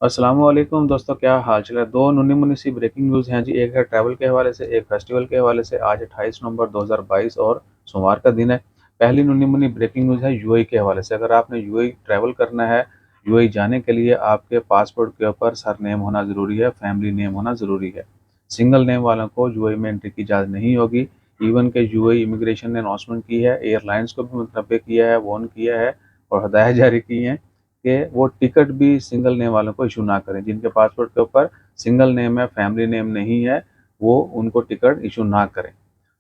अस्सलामुअलैकुम दोस्तों, क्या हाल चाल है। दो नन्ही मुन्नी सी ब्रेकिंग न्यूज़ हैं जी। एक है ट्रैवल के हवाले से, एक फेस्टिवल के हवाले से। आज 28 नवंबर 2022 और सोमवार का दिन है। पहली नन्ही मुन्नी ब्रेकिंग न्यूज़ है यूएई के हवाले से। अगर आपने यूएई ट्रैवल करना है, यूएई जाने के लिए आपके पासपोर्ट के ऊपर सरनेम होना ज़रूरी है, फैमिली नेम होना ज़रूरी है। सिंगल नेम वालों को यूएई में एंट्री की इजाज़त नहीं होगी। इवन के यूएई इमिग्रेशन ने अनाउंसमेंट की है, एयरलाइंस को भी मुतनब्बे किया है, वार्न किया है और हदायत जारी की हैं कि वो टिकट भी सिंगल नेम वालों को इशू ना करें। जिनके पासपोर्ट के ऊपर सिंगल नेम है, फैमिली नेम नहीं है, वो उनको टिकट इशू ना करें।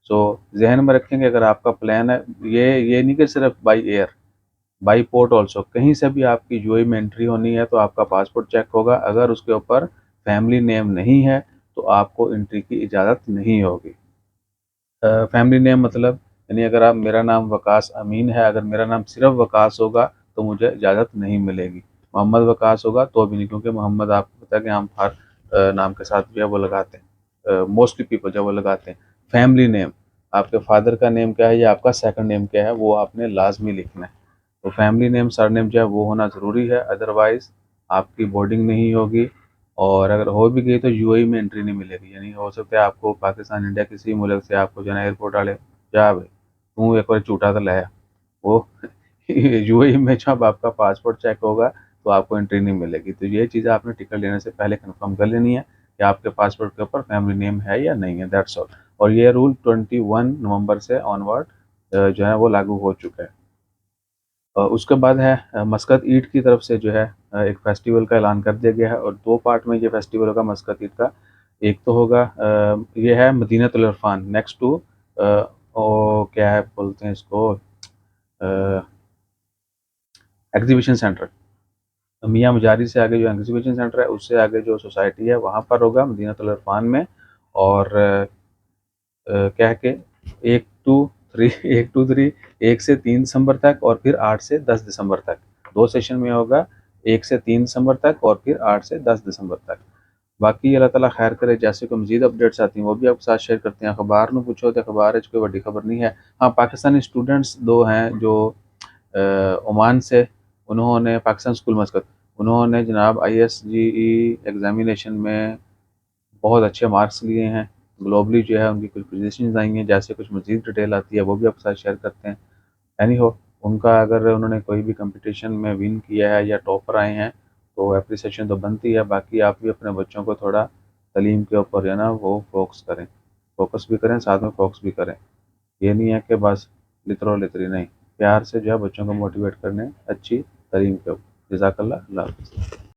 सो जहन में रखेंगे, अगर आपका प्लान है, ये नहीं कि सिर्फ by air, by port also, कहीं से भी आपकी यूएई में एंट्री होनी है तो आपका पासपोर्ट चेक होगा। अगर उसके ऊपर फैमिली नेम नहीं है तो आपको एंट्री की इजाज़त नहीं होगी। फैमिली नेम मतलब, यानी अगर आप, मेरा नाम वकास अमीन है, अगर मेरा नाम सिर्फ वकास होगा तो मुझे इजाज़त नहीं मिलेगी। मोहम्मद वकास होगा तो भी नहीं, क्योंकि मोहम्मद आपको पता है कि हम हर नाम के साथ जो है वो लगाते हैं, मोस्टली पीपल जो वो लगाते हैं। फैमिली नेम, आपके फादर का नेम क्या है या आपका सेकंड नेम क्या है, वो आपने लाजमी लिखना है। तो फैमिली नेम, सरनेम जो है वो होना ज़रूरी है, अदरवाइज़ आपकी बोर्डिंग नहीं होगी। और अगर हो भी गई तो यूएई में एंट्री नहीं मिलेगी। यानी हो सकता है आपको पाकिस्तान, इंडिया किसी मुल्क से आपको जो है ना एयरपोर्ट वाले, जा भाई तू एक बार झूठा तो लाया वो यूएई में जब आपका पासपोर्ट चेक होगा तो आपको एंट्री नहीं मिलेगी। तो ये चीज़ें आपने टिकट लेने से पहले कंफर्म कर लेनी है कि आपके पासपोर्ट के ऊपर फैमिली नेम है या नहीं है, दैट्स ऑल। और ये रूल 21 नवंबर से ऑनवर्ड जो है वो लागू हो चुका है। उसके बाद है मस्कत ईद की तरफ से जो है एक फेस्टिवल का ऐलान कर दिया गया है, और दो पार्ट में ये फेस्टिवल होगा मस्कत ईद का। एक तो होगा ये है मदीनतुल इरफान नेक्स्ट टू, ओ क्या है बोलते हैं इसको, एग्जीबिशन सेंटर। मियाँ मजारी से आगे जो एग्जीबिशन सेंटर है, उससे आगे जो सोसाइटी है वहाँ पर होगा मदीनतुल इरफान में। और क्या है कि एक टू थ्री एक टू थ्री 1 से 3 दिसंबर तक, और फिर 8 से 10 दिसंबर तक, दो सेशन में होगा। 1 से 3 दिसंबर तक और फिर 8 से 10 दिसंबर तक। बाकी अल्लाह ताला खैर करे, जैसे कोई मजीद अपडेट्स आती हैं वो भी आपके साथ शेयर करते हैं। अखबार में पूछो तो अखबार है, कोई बड़ी खबर नहीं है। हाँ, पाकिस्तानी स्टूडेंट्स दो हैं जो ओमान से, उन्होंने पाकिस्तान स्कूल मस्कत, उन्होंने जनाब आईएसजीई एग्जामिनेशन में बहुत अच्छे मार्क्स लिए हैं। ग्लोबली जो है उनकी कुछ पोजीशंस आई हैं, जैसे कुछ मज़ीद डिटेल आती है वो भी आपके साथ शेयर करते हैं। एनी हो, उनका अगर उन्होंने कोई भी कंपटीशन में विन किया है या टॉपर आए हैं तो अप्रिसिएशन तो बनती है। बाकी आप भी अपने बच्चों को थोड़ा तालीम के ऊपर जो है ना वो फोकस भी करें, साथ में फोकस भी करें। ये नहीं है कि बस लितरो लितरी नहीं, प्यार से जो है बच्चों को मोटिवेट करने अच्छी तालीम के ऊपर। जज़ाकल्लाह, अल्लाह हाफ़िज़।